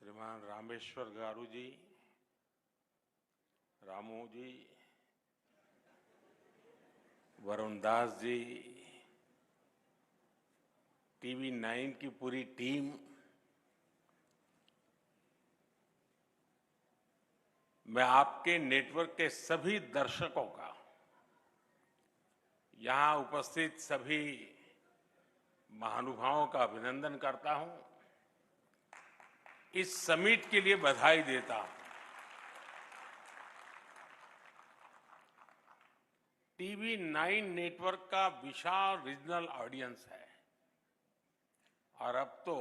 श्रीमान रामेश्वर गारू जी, रामू जी, वरुण दास जी, टीवी 9 की पूरी टीम, मैं आपके नेटवर्क के सभी दर्शकों का, यहां उपस्थित सभी महानुभावों का अभिनंदन करता हूं। इस समिट के लिए बधाई देता हूं। टीवी 9 नेटवर्क का विशाल रीजनल ऑडियंस है और अब तो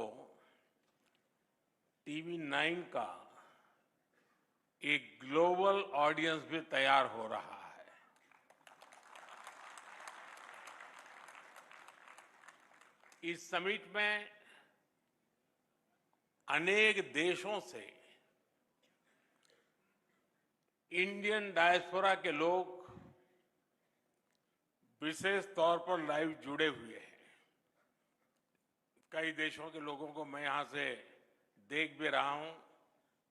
टीवी 9 का एक ग्लोबल ऑडियंस भी तैयार हो रहा है। इस समिट में अनेक देशों से इंडियन डायस्पोरा के लोग विशेष तौर पर लाइव जुड़े हुए हैं। कई देशों के लोगों को मैं यहां से देख भी रहा हूं,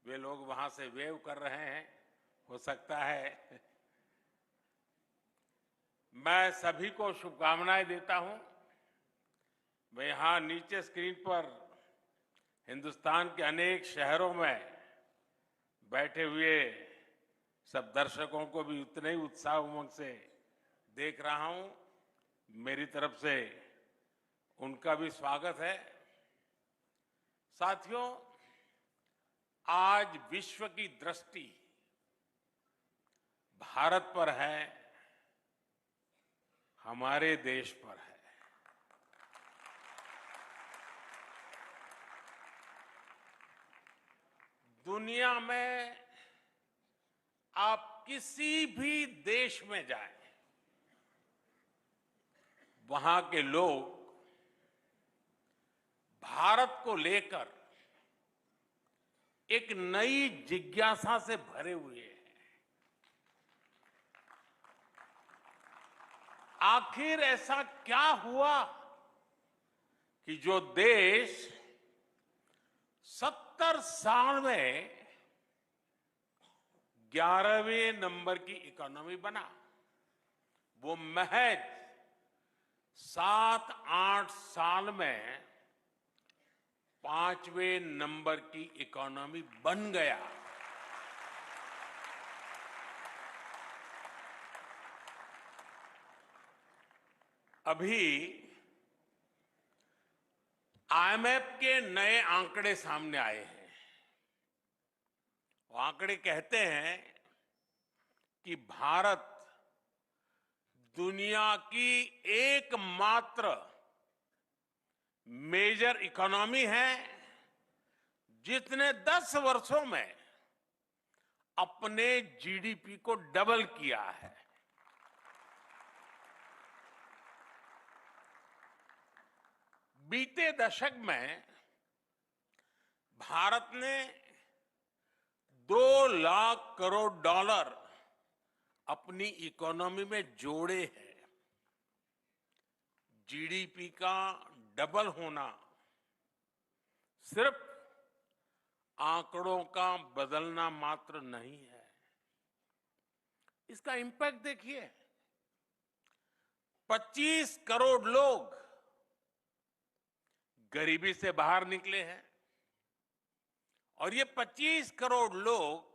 वे लोग वहां से वेव कर रहे हैं, हो सकता है। मैं सभी को शुभकामनाएं देता हूं। मैं यहां नीचे स्क्रीन पर हिंदुस्तान के अनेक शहरों में बैठे हुए सब दर्शकों को भी उतने ही उत्साह उमंग से देख रहा हूं। मेरी तरफ से उनका भी स्वागत है। साथियों, आज विश्व की दृष्टि भारत पर है, हमारे देश पर है। दुनिया में आप किसी भी देश में जाएं, वहां के लोग भारत को लेकर एक नई जिज्ञासा से भरे हुए हैं। आखिर ऐसा क्या हुआ कि जो देश 70 साल में 11वें नंबर की इकोनॉमी बना, वो महज 7-8 साल में 5वें नंबर की इकोनॉमी बन गया। अभी आईएमएफ के नए आंकड़े सामने आए हैं। वो आंकड़े कहते हैं कि भारत दुनिया की एकमात्र मेजर इकोनॉमी है जिसने 10 वर्षों में अपने जीडीपी को डबल किया है। बीते दशक में भारत ने 2 लाख करोड़ डॉलर अपनी इकोनॉमी में जोड़े हैं। जीडीपी का डबल होना सिर्फ आंकड़ों का बदलना मात्र नहीं है, इसका इंपैक्ट देखिए। 25 करोड़ लोग गरीबी से बाहर निकले हैं और ये 25 करोड़ लोग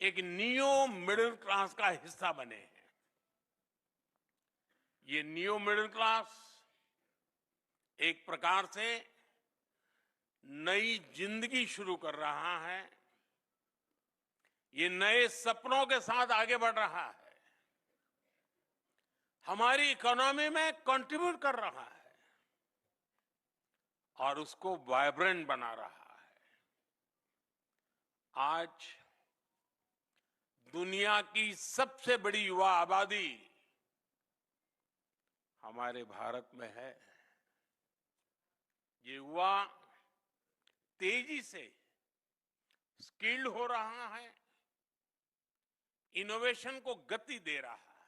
एक नियो मिडिल क्लास का हिस्सा बने हैं। ये नियो मिडिल क्लास एक प्रकार से नई जिंदगी शुरू कर रहा है। ये नए सपनों के साथ आगे बढ़ रहा है, हमारी इकोनॉमी में कंट्रीब्यूट कर रहा है और उसको वाइब्रेंट बना रहा है। आज दुनिया की सबसे बड़ी युवा आबादी हमारे भारत में है। ये युवा तेजी से स्किल्ड हो रहा है, इनोवेशन को गति दे रहा है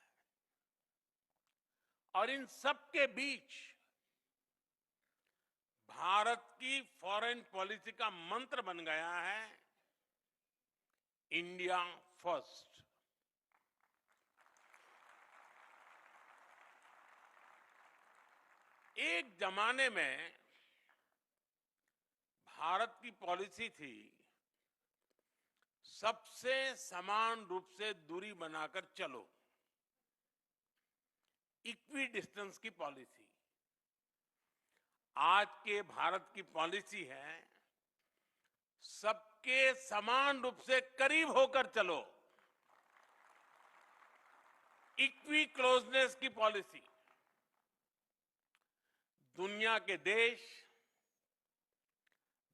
और इन सब के बीच भारत की फॉरेन पॉलिसी का मंत्र बन गया है इंडिया फर्स्ट। एक जमाने में भारत की पॉलिसी थी सबसे समान रूप से दूरी बनाकर चलो, इक्वी डिस्टेंस की पॉलिसी। आज के भारत की पॉलिसी है सबके समान रूप से करीब होकर चलो, इक्वी क्लोजनेस की पॉलिसी। दुनिया के देश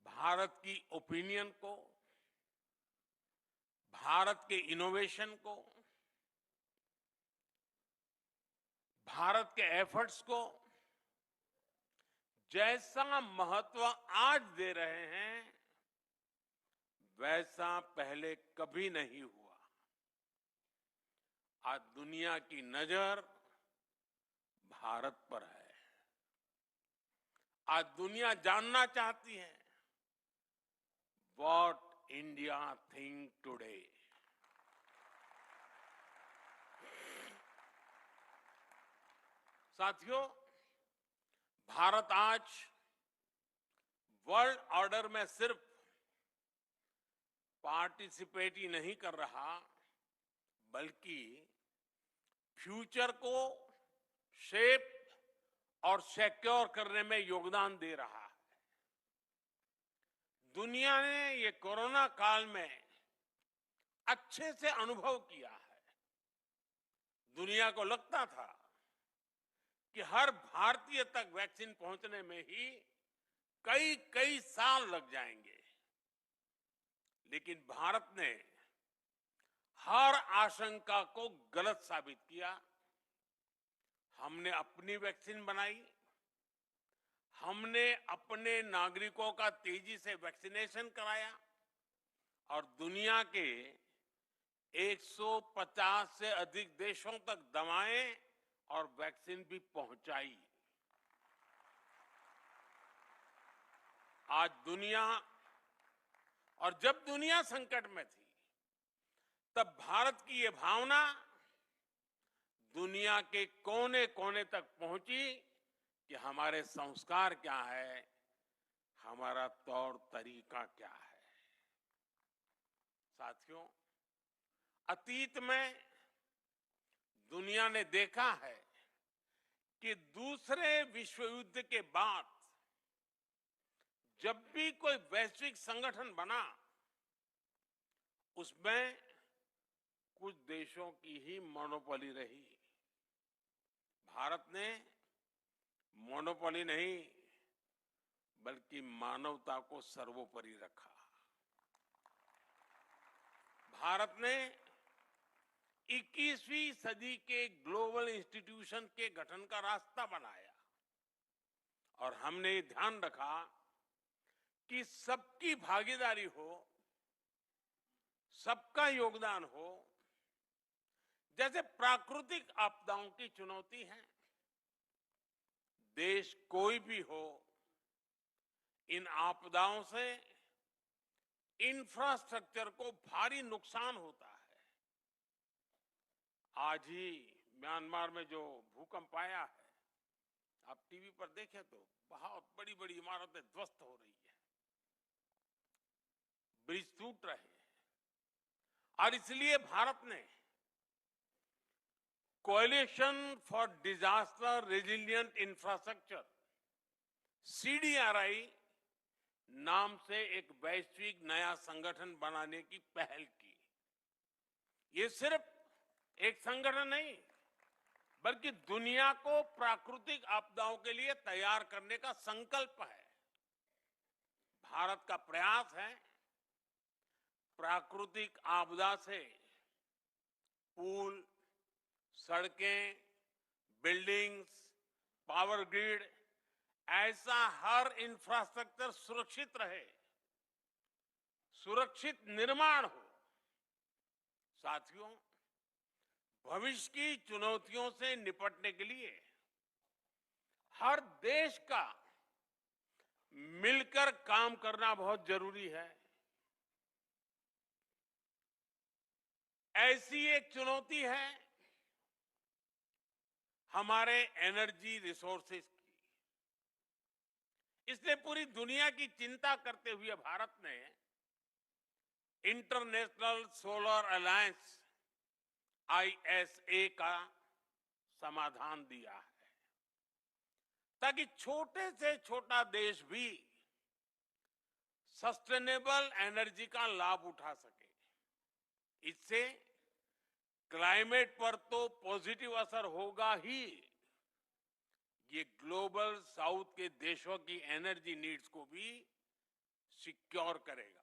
भारत की ओपिनियन को, भारत के इनोवेशन को, भारत के एफर्ट्स को जैसा महत्व आज दे रहे हैं वैसा पहले कभी नहीं हुआ। आज दुनिया की नजर भारत पर है। आज दुनिया जानना चाहती है व्हाट इंडिया थिंक टुडे। साथियों, भारत आज वर्ल्ड ऑर्डर में सिर्फ पार्टिसिपेट ही नहीं कर रहा बल्कि फ्यूचर को शेप और सिक्योर करने में योगदान दे रहा है। दुनिया ने ये कोरोना काल में अच्छे से अनुभव किया है। दुनिया को लगता था कि हर भारतीय तक वैक्सीन पहुंचने में ही कई कई साल लग जाएंगे, लेकिन भारत ने हर आशंका को गलत साबित किया। हमने अपनी वैक्सीन बनाई, हमने अपने नागरिकों का तेजी से वैक्सीनेशन कराया और दुनिया के 150 से अधिक देशों तक दवाएं और वैक्सीन भी पहुंचाई। आज दुनिया, और जब दुनिया संकट में थी तब भारत की ये भावना दुनिया के कोने कोने तक पहुंची कि हमारे संस्कार क्या है, हमारा तौर तरीका क्या है। साथियों, अतीत में दुनिया ने देखा है कि दूसरे विश्व युद्ध के बाद जब भी कोई वैश्विक संगठन बना उसमें कुछ देशों की ही मोनोपोली रही। भारत ने मोनोपोली नहीं बल्कि मानवता को सर्वोपरि रखा। भारत ने 21वीं सदी के ग्लोबल इंस्टीट्यूशन के गठन का रास्ता बनाया और हमने ये ध्यान रखा कि सबकी भागीदारी हो, सबका योगदान हो। जैसे प्राकृतिक आपदाओं की चुनौती है, देश कोई भी हो, इन आपदाओं से इंफ्रास्ट्रक्चर को भारी नुकसान होता है। आज ही म्यांमार में जो भूकंप आया है, आप टीवी पर देखें तो बहुत बड़ी बड़ी इमारतें ध्वस्त हो रही है, ब्रिज टूट रहे हैं। और इसलिए भारत ने coalition for disaster resilient infrastructure CDRI नाम से एक वैश्विक नया संगठन बनाने की पहल की। ये सिर्फ एक संगठन नहीं बल्कि दुनिया को प्राकृतिक आपदाओं के लिए तैयार करने का संकल्प है। भारत का प्रयास है प्राकृतिक आपदा से पुल, सड़कें, बिल्डिंग्स, पावर ग्रिड, ऐसा हर इंफ्रास्ट्रक्चर सुरक्षित रहे, सुरक्षित निर्माण हो। साथियों, भविष्य की चुनौतियों से निपटने के लिए हर देश का मिलकर काम करना बहुत जरूरी है। ऐसी एक चुनौती है हमारे एनर्जी रिसोर्सेज की। इसलिए पूरी दुनिया की चिंता करते हुए भारत ने इंटरनेशनल सोलर अलायंस ISA का समाधान दिया है, ताकि छोटे से छोटा देश भी सस्टेनेबल एनर्जी का लाभ उठा सके। इससे क्लाइमेट पर तो पॉजिटिव असर होगा ही, ये ग्लोबल साउथ के देशों की एनर्जी नीड्स को भी सिक्योर करेगा।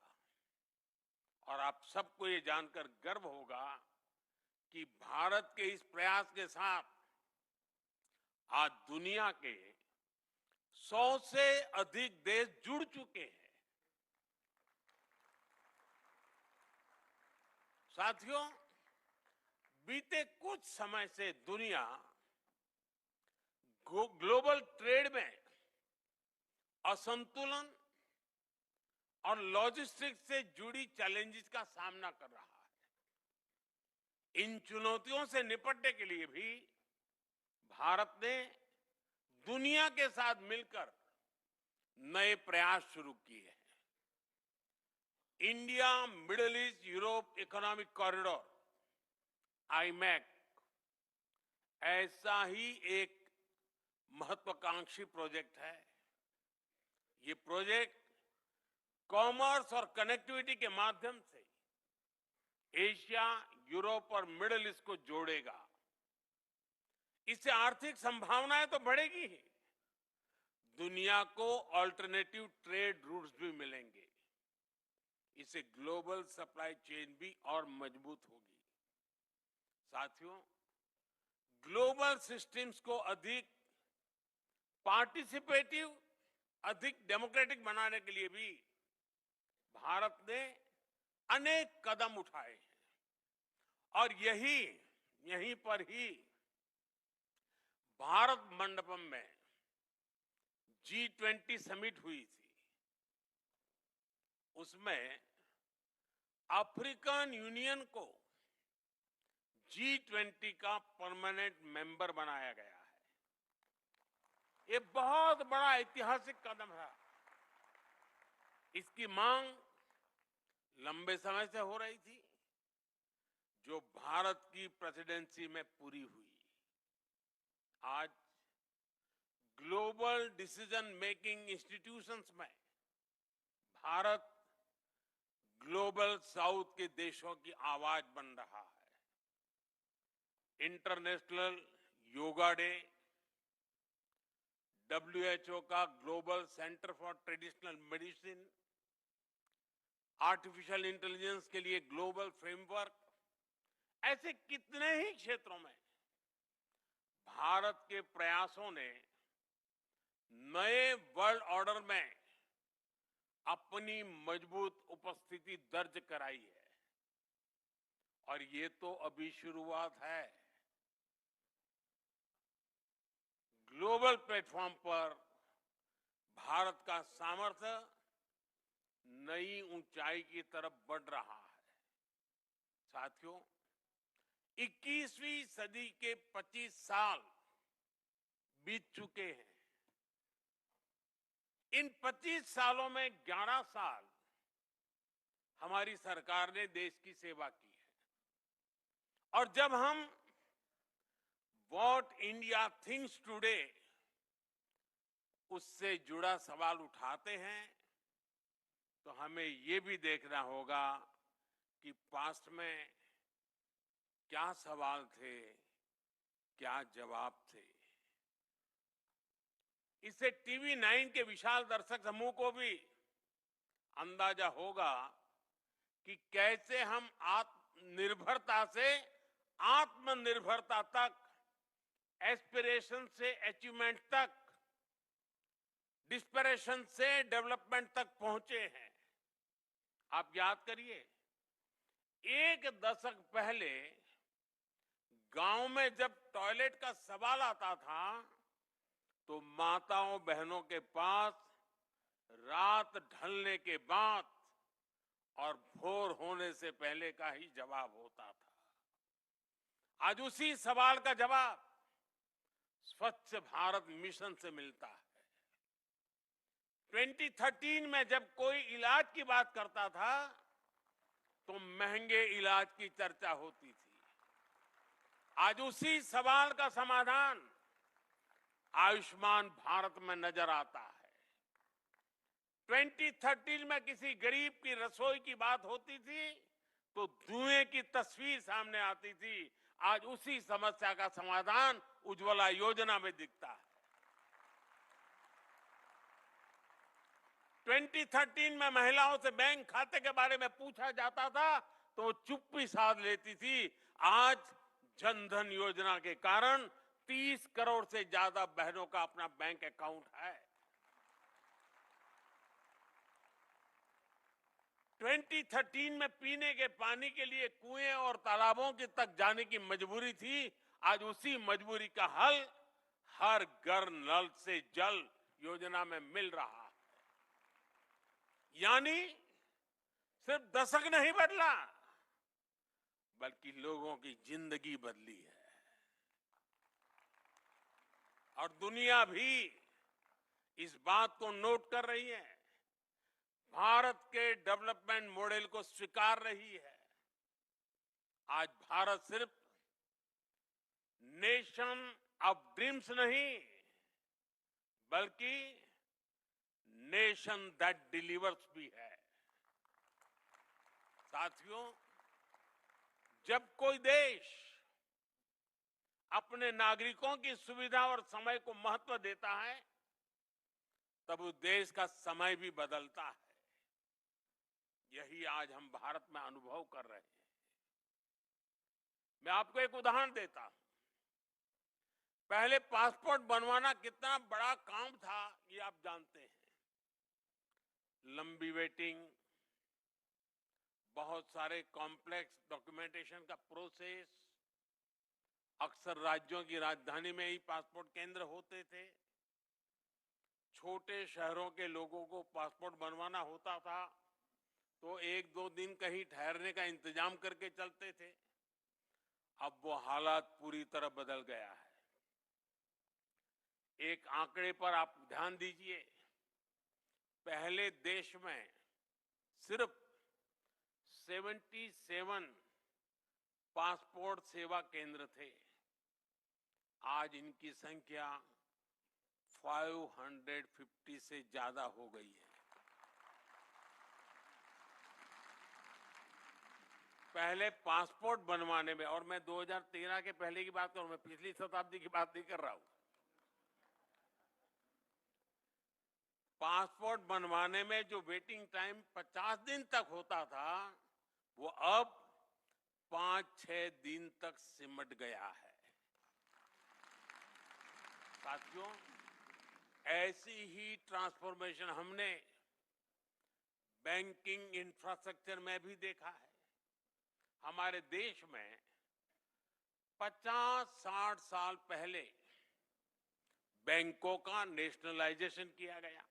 और आप सबको ये जानकर गर्व होगा कि भारत के इस प्रयास के साथ आज दुनिया के 100 से अधिक देश जुड़ चुके हैं। साथियों, बीते कुछ समय से दुनिया ग्लोबल ट्रेड में असंतुलन और लॉजिस्टिक्स से जुड़ी चैलेंजेस का सामना कर रहा है। इन चुनौतियों से निपटने के लिए भी भारत ने दुनिया के साथ मिलकर नए प्रयास शुरू किए हैं। India middle east Europe economic corridor IMEC ऐसा ही एक महत्वाकांक्षी प्रोजेक्ट है। ये प्रोजेक्ट कॉमर्स और कनेक्टिविटी के माध्यम से एशिया, यूरोप और मिडिल ईस्ट को जोड़ेगा। इससे आर्थिक संभावनाएं तो बढ़ेगी ही, दुनिया को अल्टरनेटिव ट्रेड रूट्स भी मिलेंगे। इससे ग्लोबल सप्लाई चेन भी और मजबूत होगी। साथियों, ग्लोबल सिस्टम्स को अधिक पार्टिसिपेटिव, अधिक डेमोक्रेटिक बनाने के लिए भी भारत ने अनेक कदम उठाए हैं। और यहीं पर ही भारत मंडपम में G20 समिट हुई थी। उसमें अफ्रीकन यूनियन को G20 का परमानेंट मेंबर बनाया गया है। ये बहुत बड़ा ऐतिहासिक कदम है। इसकी मांग लंबे समय से हो रही थी, जो भारत की प्रेसिडेंसी में पूरी हुई। आज ग्लोबल डिसीजन मेकिंग इंस्टीट्यूशंस में भारत ग्लोबल साउथ के देशों की आवाज बन रहा है। इंटरनेशनल योगा डे, WHO का global centre for traditional medicine, artificial intelligence के लिए ग्लोबल फ्रेमवर्क, ऐसे कितने ही क्षेत्रों में भारत के प्रयासों ने नए वर्ल्ड ऑर्डर में अपनी मजबूत उपस्थिति दर्ज कराई है। और ये तो अभी शुरुआत है। ग्लोबल प्लेटफॉर्म पर भारत का सामर्थ्य नई ऊंचाई की तरफ बढ़ रहा है। साथियों, 21वीं सदी के 25 साल बीत चुके हैं। इन 25 सालों में 11 साल हमारी सरकार ने देश की सेवा की है। और जब हम व्हाट इंडिया थिंक्स टुडे उससे जुड़ा सवाल उठाते हैं, तो हमें ये भी देखना होगा कि पास्ट में क्या सवाल थे, क्या जवाब थे। इससे TV9 के विशाल दर्शक समूह को भी अंदाजा होगा कि कैसे हम आत्मनिर्भरता से आत्मनिर्भरता तक, एस्पिरेशन से अचीवमेंट तक, डिस्परेशन से डेवलपमेंट तक पहुंचे हैं। आप याद करिए, एक दशक पहले गांव में जब टॉयलेट का सवाल आता था, तो माताओं बहनों के पास रात ढलने के बाद और भोर होने से पहले का ही जवाब होता था। आज उसी सवाल का जवाब स्वच्छ भारत मिशन से मिलता है। 2013 में जब कोई इलाज की बात करता था तो महंगे इलाज की चर्चा होती थी। आज उसी सवाल का समाधान आयुष्मान भारत में नजर आता है। 2013 में किसी गरीब की रसोई की बात होती थी तो धुएं की तस्वीर सामने आती थी। आज उसी समस्या का समाधान उज्ज्वला योजना में दिखता है। 2013 में महिलाओं से बैंक खाते के बारे में पूछा जाता था तो वो चुप्पी साध लेती थी। आज जनधन योजना के कारण 30 करोड़ से ज्यादा बहनों का अपना बैंक अकाउंट है। 2013 में पीने के पानी के लिए कुएं और तालाबों के तक जाने की मजबूरी थी। आज उसी मजबूरी का हल हर घर नल से जल योजना में मिल रहा है। यानी सिर्फ दशक नहीं बदला बल्कि लोगों की जिंदगी बदली है। और दुनिया भी इस बात को नोट कर रही है, भारत के डेवलपमेंट मॉडल को स्वीकार रही है। आज भारत सिर्फ नेशन ऑफ ड्रीम्स नहीं बल्कि नेशन दैट डिलीवर्स भी है। साथियों, जब कोई देश अपने नागरिकों की सुविधा और समय को महत्व देता है तब उस देश का समय भी बदलता है। यही आज हम भारत में अनुभव कर रहे हैं। मैं आपको एक उदाहरण देता हूं। पहले पासपोर्ट बनवाना कितना बड़ा काम था ये आप जानते हैं। लंबी वेटिंग, बहुत सारे कॉम्प्लेक्स डॉक्यूमेंटेशन का प्रोसेस, अक्सर राज्यों की राजधानी में ही पासपोर्ट केंद्र होते थे। छोटे शहरों के लोगों को पासपोर्ट बनवाना होता था तो 1-2 दिन कहीं ठहरने का इंतजाम करके चलते थे। अब वो हालात पूरी तरह बदल गया है। एक आंकड़े पर आप ध्यान दीजिए। पहले देश में सिर्फ 77 पासपोर्ट सेवा केंद्र थे। आज इनकी संख्या 550 से ज्यादा हो गई है। पहले पासपोर्ट बनवाने में, और मैं 2013 के पहले की बात करूं, मैं पिछली शताब्दी की बात नहीं कर रहा हूं। पासपोर्ट बनवाने में जो वेटिंग टाइम 50 दिन तक होता था वो अब 5-6 दिन तक सिमट गया है। साथियों, ऐसी ही ट्रांसफॉर्मेशन हमने बैंकिंग इंफ्रास्ट्रक्चर में भी देखा है। हमारे देश में 50-60 साल पहले बैंकों का नेशनलाइजेशन किया गया,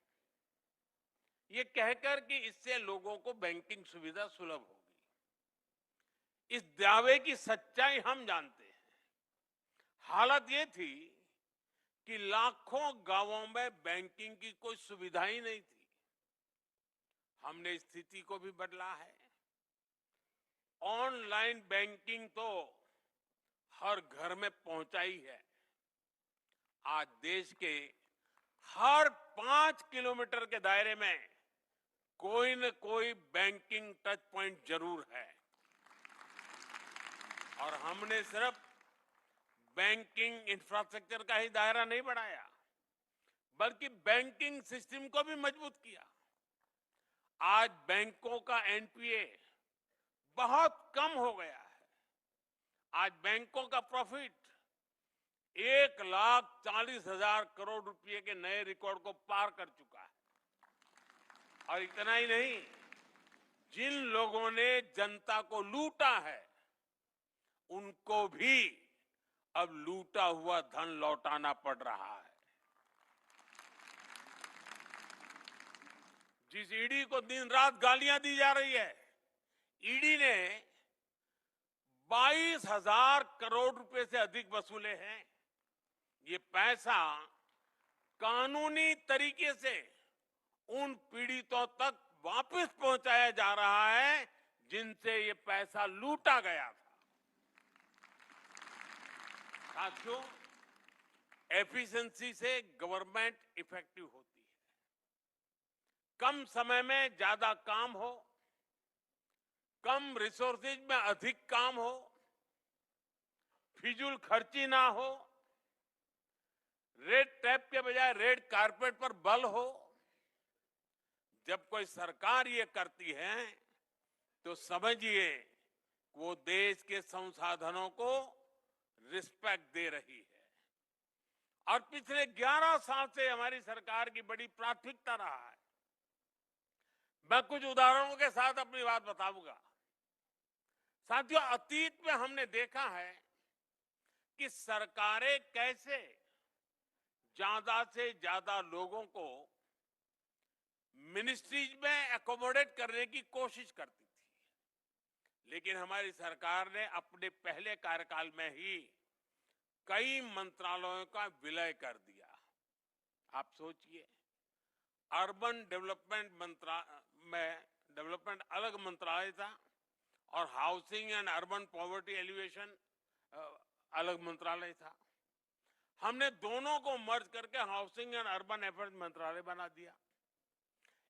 ये कहकर कि इससे लोगों को बैंकिंग सुविधा सुलभ होगी। इस दावे की सच्चाई हम जानते हैं। हालत ये थी कि लाखों गांवों में बैंकिंग की कोई सुविधा ही नहीं थी। हमने स्थिति को भी बदला है। ऑनलाइन बैंकिंग तो हर घर में पहुंचाई है। आज देश के हर 5 किलोमीटर के दायरे में कोई न कोई बैंकिंग टच पॉइंट जरूर है। और हमने सिर्फ बैंकिंग इंफ्रास्ट्रक्चर का ही दायरा नहीं बढ़ाया बल्कि बैंकिंग सिस्टम को भी मजबूत किया। आज बैंकों का एनपीए बहुत कम हो गया है। आज बैंकों का प्रॉफिट 1,40,000 करोड़ रुपए के नए रिकॉर्ड को पार कर चुका है। और इतना ही नहीं, जिन लोगों ने जनता को लूटा है उनको भी अब लूटा हुआ धन लौटाना पड़ रहा है। जिस ईडी को दिन रात गालियां दी जा रही है, ईडी ने 22,000 करोड़ रुपए से अधिक वसूले हैं। ये पैसा कानूनी तरीके से उन पीड़ितों तक वापस पहुंचाया जा रहा है जिनसे ये पैसा लूटा गया था। साथियों, एफिशिएंसी से गवर्नमेंट इफेक्टिव होती है। कम समय में ज्यादा काम हो, कम रिसोर्सेज में अधिक काम हो, फिजूल खर्ची ना हो, रेड टैप के बजाय रेड कारपेट पर बल हो। जब कोई सरकार ये करती है तो समझिए वो देश के संसाधनों को रिस्पेक्ट दे रही है। और पिछले 11 साल से हमारी सरकार की बड़ी प्राथमिकता रहा है। मैं कुछ उदाहरणों के साथ अपनी बात बताऊंगा। साथियों, अतीत में हमने देखा है कि सरकारें कैसे ज्यादा से ज्यादा लोगों को मिनिस्ट्रीज में एकोमोडेट करने की कोशिश करती थी, लेकिन हमारी सरकार ने अपने पहले कार्यकाल में ही कई मंत्रालयों का विलय कर दिया। आप सोचिए, अर्बन डेवलपमेंट अलग मंत्रालय था और housing and urban poverty alleviation अलग मंत्रालय था। हमने दोनों को मर्ज करके हाउसिंग एंड अर्बन अफेयर्स मंत्रालय बना दिया।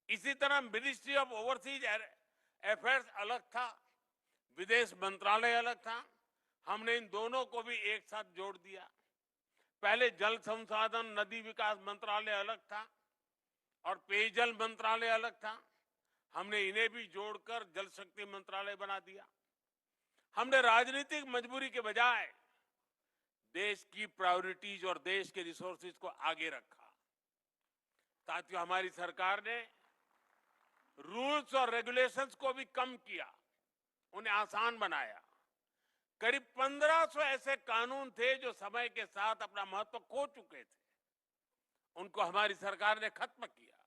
इसी तरह मिनिस्ट्री ऑफ ओवरसीज अफेयर्स अलग था, विदेश मंत्रालय अलग था। हमने इन दोनों को भी एक साथ जोड़ दिया। पहले जल संसाधन नदी विकास मंत्रालय अलग था और पेयजल मंत्रालय अलग था। हमने इन्हें भी जोड़कर जल शक्ति मंत्रालय बना दिया। हमने राजनीतिक मजबूरी के बजाय देश की प्रायोरिटीज और देश के रिसोर्सेज को आगे रखा। साथियों, हमारी सरकार ने रूल्स और रेगुलेशंस को भी कम किया, उन्हें आसान बनाया। करीब 1500 ऐसे कानून थे जो समय के साथ अपना महत्व खो चुके थे, उनको हमारी सरकार ने खत्म किया।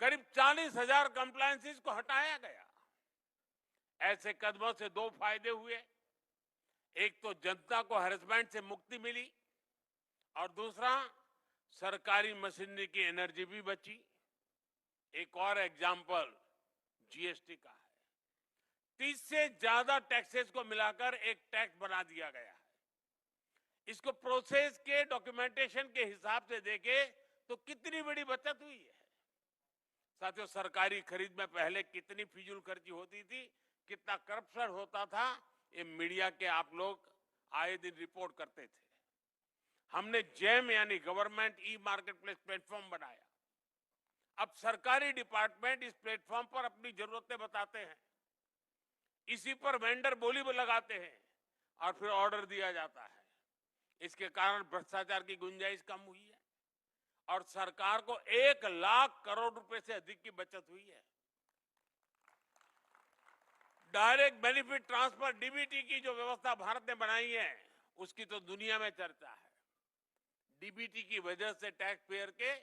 करीब 40,000 कंप्लायंसेस को हटाया गया। ऐसे कदमों से दो फायदे हुए। एक तो जनता को हैरेसमेंट से मुक्ति मिली और दूसरा सरकारी मशीनरी की एनर्जी भी बची। एक और एग्जाम्पल जीएसटी का है। 30 से ज्यादा टैक्सेस को मिलाकर एक टैक्स बना दिया गया है। इसको प्रोसेस के डॉक्यूमेंटेशन के हिसाब से देखे तो कितनी बड़ी बचत हुई है। साथियों, सरकारी खरीद में पहले कितनी फिजूल खर्ची होती थी, कितना करप्शन होता था, ये मीडिया के आप लोग आए दिन रिपोर्ट करते थे। हमने जेम यानी government e market place platform बनाया। अब सरकारी डिपार्टमेंट इस प्लेटफॉर्म पर अपनी जरूरतें बताते हैं, इसी पर वेंडर बोली लगाते हैं और फिर ऑर्डर दिया जाता है। इसके कारण भ्रष्टाचार की गुंजाइश कम हुई है और सरकार को 1 लाख करोड़ रुपए से अधिक की बचत हुई है। डायरेक्ट बेनिफिट ट्रांसफर डीबीटी की जो व्यवस्था भारत ने बनाई है, उसकी तो दुनिया में चर्चा है। डीबीटी की वजह से टैक्स पेयर के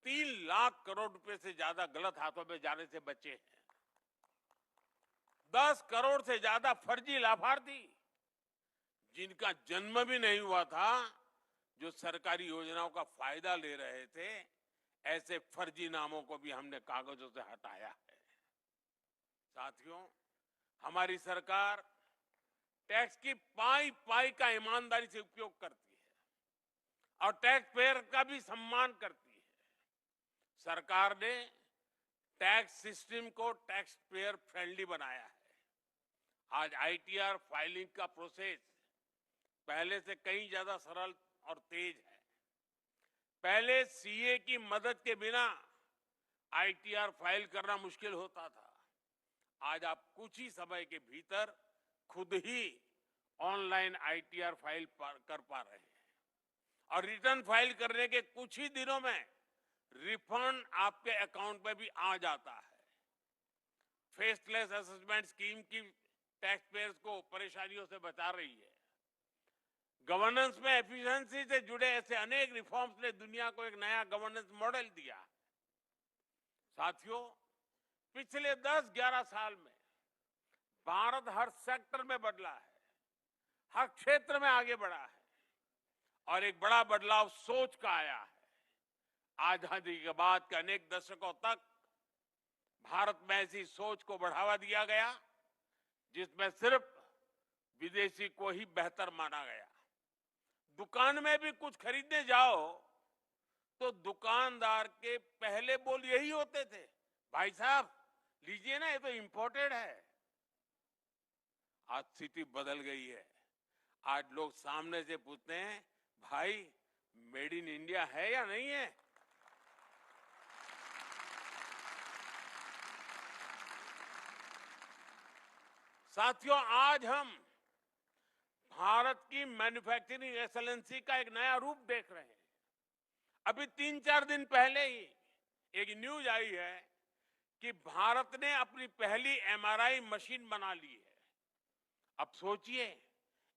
3 लाख करोड़ रुपए से ज्यादा गलत हाथों में जाने से बचे हैं। 10 करोड़ से ज्यादा फर्जी लाभार्थी जिनका जन्म भी नहीं हुआ था, जो सरकारी योजनाओं का फायदा ले रहे थे, ऐसे फर्जी नामों को भी हमने कागजों से हटाया है। साथियों, हमारी सरकार टैक्स की पाई पाई का ईमानदारी से उपयोग करती है और टैक्स पेयर का भी सम्मान करती है। सरकार ने टैक्स सिस्टम को टैक्स पेयर फ्रेंडली बनाया है। आज आईटीआर फाइलिंग का प्रोसेस पहले से कहीं ज्यादा सरल और तेज है। पहले सीए की मदद के बिना आईटीआर फाइल करना मुश्किल होता था। आज आप कुछ ही समय के भीतर खुद ही ऑनलाइन आईटीआर फाइल कर पा रहे हैं और रिटर्न फाइल करने के कुछ ही दिनों में रिफंड आपके अकाउंट में भी आ जाता है। फेसलेस असेसमेंट स्कीम की टैक्स पेयर्स को परेशानियों से बचा रही है। गवर्नेंस में एफिशिएंसी से जुड़े ऐसे अनेक रिफॉर्म्स ने दुनिया को एक नया गवर्नेंस मॉडल दिया। साथियों, पिछले 10-11 साल में भारत हर सेक्टर में बदला है, हर क्षेत्र में आगे बढ़ा है और एक बड़ा बदलाव सोच का आया है। आजादी के बाद के अनेक दशकों तक भारत में ऐसी सोच को बढ़ावा दिया गया जिसमें सिर्फ विदेशी को ही बेहतर माना गया। दुकान में भी कुछ खरीदने जाओ तो दुकानदार के पहले बोल यही होते थे, भाई साहब लीजिए ना, ये तो इंपोर्टेड है। आज स्थिति बदल गई है। आज लोग सामने से पूछते हैं, भाई मेड इन इंडिया है या नहीं है। साथियों, आज हम भारत की मैन्युफैक्चरिंग एक्सेलेंसी का एक नया रूप देख रहे हैं। अभी 3-4 दिन पहले ही एक न्यूज आई है कि भारत ने अपनी पहली एमआरआई मशीन बना ली है। अब सोचिए,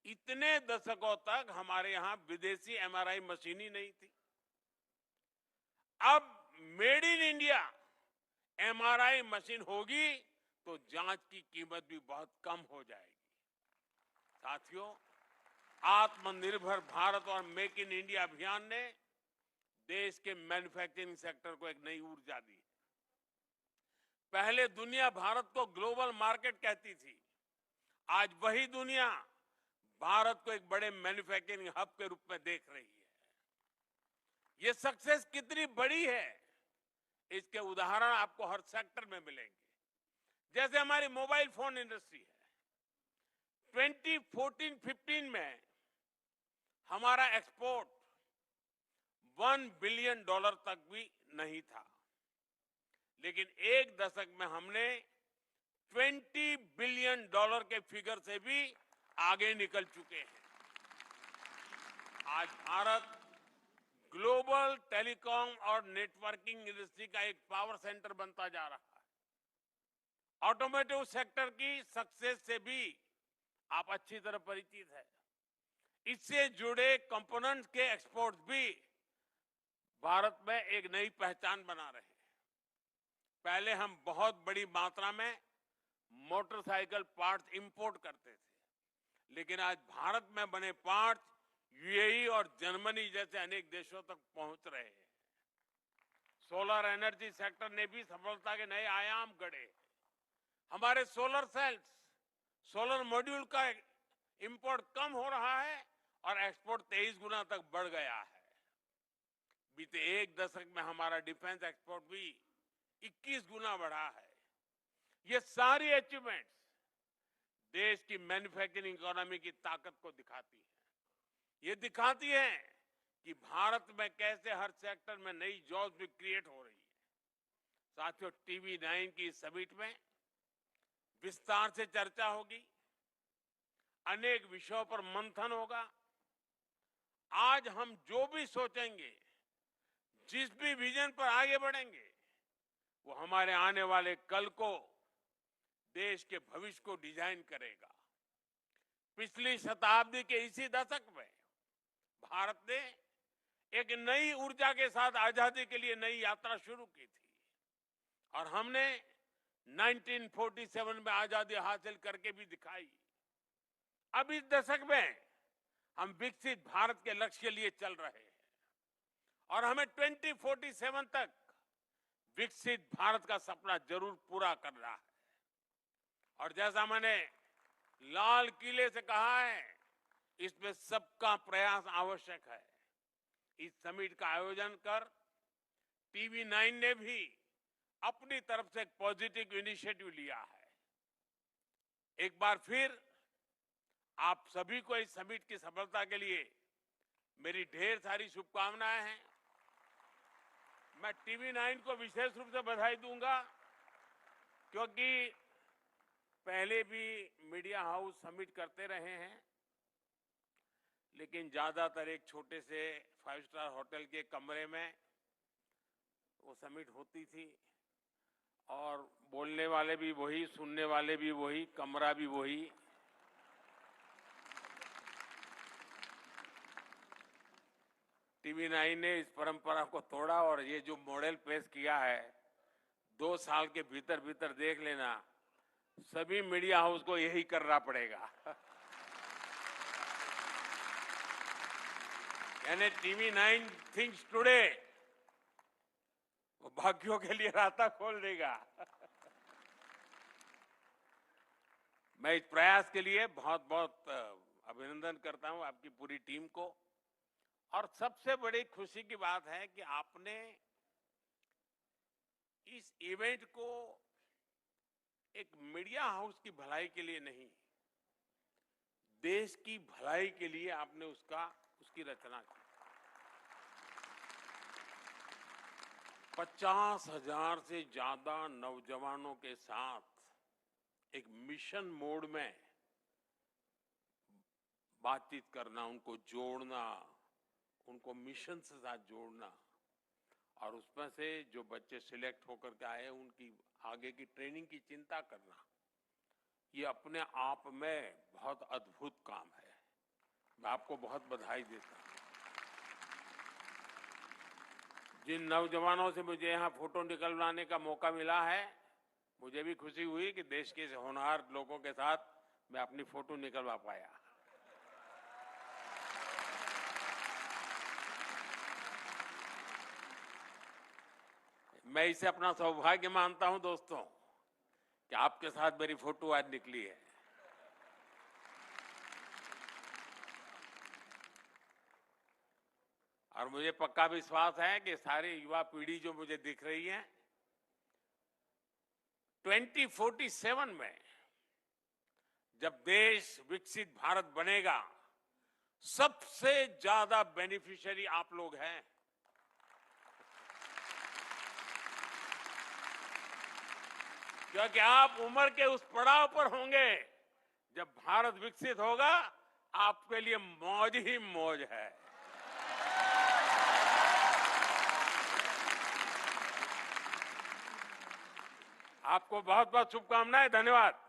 इतने दशकों तक हमारे यहां विदेशी एमआरआई मशीन ही नहीं थी। अब made in India MRI machine होगी तो जांच की कीमत भी बहुत कम हो जाएगी। साथियों, आत्मनिर्भर भारत और मेक इन इंडिया अभियान ने देश के मैन्युफैक्चरिंग सेक्टर को एक नई ऊर्जा दी। पहले दुनिया भारत को ग्लोबल मार्केट कहती थी, आज वही दुनिया भारत को एक बड़े मैन्युफैक्चरिंग हब के रूप में देख रही है। ये सक्सेस कितनी बड़ी है, इसके उदाहरण आपको हर सेक्टर में मिलेंगे। जैसे हमारी मोबाइल फोन इंडस्ट्री है, 2014-15 में हमारा एक्सपोर्ट $1 बिलियन तक भी नहीं था, लेकिन एक दशक में हमने $20 बिलियन के फिगर से भी आगे निकल चुके हैं। आज भारत ग्लोबल टेलीकॉम और नेटवर्किंग इंडस्ट्री का एक पावर सेंटर बनता जा रहा है। ऑटोमोटिव सेक्टर की सक्सेस से भी आप अच्छी तरह परिचित है। इससे जुड़े कंपोनेंट्स के एक्सपोर्ट भी भारत में एक नई पहचान बना रहे हैं। पहले हम बहुत बड़ी मात्रा में मोटरसाइकिल पार्ट्स इंपोर्ट करते थे, लेकिन आज भारत में बने पार्ट्स यूएई और जर्मनी जैसे अनेक देशों तक पहुंच रहे हैं। सोलर एनर्जी सेक्टर ने भी सफलता के नए आयाम गढ़े। हमारे सोलर सेल्स, सोलर मॉड्यूल का इंपोर्ट कम हो रहा है और एक्सपोर्ट 23 गुना तक बढ़ गया है। बीते एक दशक में हमारा डिफेंस एक्सपोर्ट भी 21 गुना बढ़ा है। ये सारी अचीवमेंट्स देश की मैन्युफैक्चरिंग इकोनॉमी की ताकत को दिखाती है। ये दिखाती है कि भारत में कैसे हर सेक्टर में नई जॉब्स भी क्रिएट हो रही है। साथियों, TV9 की समिट में विस्तार से चर्चा होगी, अनेक विषयों पर मंथन होगा। आज हम जो भी सोचेंगे, जिस भी विजन पर आगे बढ़ेंगे, वो हमारे आने वाले कल को, देश के भविष्य को डिजाइन करेगा। पिछली शताब्दी के इसी दशक में भारत ने एक नई ऊर्जा के साथ आजादी के लिए नई यात्रा शुरू की थी और हमने 1947 में आजादी हासिल करके भी दिखाई। अब इस दशक में हम विकसित भारत के लक्ष्य के लिए चल रहे हैं और हमें 2047 तक विकसित भारत का सपना जरूर पूरा करना है। और जैसा मैंने लाल किले से कहा है, इसमें सबका प्रयास आवश्यक है। इस समिट का आयोजन कर TV9 ने भी अपनी तरफ से एक पॉजिटिव इनिशिएटिव लिया है। एक बार फिर आप सभी को इस समिट की सफलता के लिए मेरी ढेर सारी शुभकामनाएं हैं। मैं TV9 को विशेष रूप से बधाई दूंगा, क्योंकि पहले भी मीडिया हाउस समिट करते रहे हैं, लेकिन ज्यादातर एक छोटे से 5 स्टार होटल के कमरे में वो समिट होती थी और बोलने वाले भी वही, सुनने वाले भी वही, कमरा भी वही। TV9 ने इस परंपरा को तोड़ा और ये जो मॉडल पेश किया है, 2 साल के भीतर भीतर देख लेना, सभी मीडिया हाउस को यही करना पड़ेगा। यानी टीवी 9 थिंग्स टुडे वो भाग्यों के लिए रास्ता खोल देगा। मैं इस प्रयास के लिए बहुत बहुत अभिनंदन करता हूं आपकी पूरी टीम को। और सबसे बड़ी खुशी की बात है कि आपने इस इवेंट को एक मीडिया हाउस की भलाई के लिए नहीं, देश की भलाई के लिए आपने उसकी रचना की। 50,000 से ज्यादा नौजवानों के साथ एक मिशन मोड में बातचीत करना, उनको जोड़ना, उनको मिशन से साथ जोड़ना, और उसमें से जो बच्चे सिलेक्ट होकर के आए उनकी आगे की ट्रेनिंग की चिंता करना, ये अपने आप में बहुत अद्भुत काम है। मैं आपको बहुत बधाई देता हूं। जिन नौजवानों से मुझे यहां फोटो निकलवाने का मौका मिला है, मुझे भी खुशी हुई कि देश के होनहार लोगों के साथ मैं अपनी फोटो निकलवा पाया। मैं इसे अपना सौभाग्य मानता हूं दोस्तों कि आपके साथ मेरी फोटो आज निकली है। और मुझे पक्का विश्वास है कि सारी युवा पीढ़ी जो मुझे दिख रही है, 2047 में जब देश विकसित भारत बनेगा, सबसे ज्यादा बेनिफिशियरी आप लोग हैं। क्योंकि आप उम्र के उस पड़ाव पर होंगे जब भारत विकसित होगा, आपके लिए मौज ही मौज है। आपको बहुत बहुत शुभकामनाएं। धन्यवाद।